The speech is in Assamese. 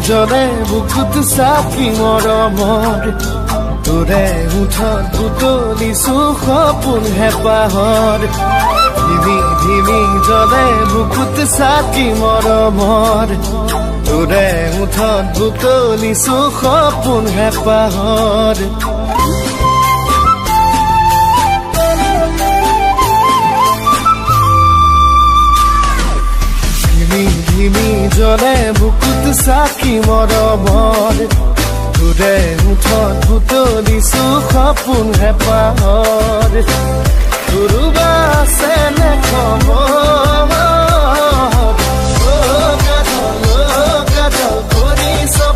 জ্বলে বুকুত চাকি মৰমৰ তোৰে উঠত বুটলিছো সপোন হেঁপাহৰ ধিমি ধিমি জ্বলে বুকুত চাকি মৰমৰ তোৰে উঠত বুটলিছো সপোন হেঁপাহৰ ধিমি জ্বলে বুকুত চাকি মৰমৰ তোৰে মুঠত বুটলিছো সপোন হেঁপাহৰ তোৰোবা আছে নে খবৰ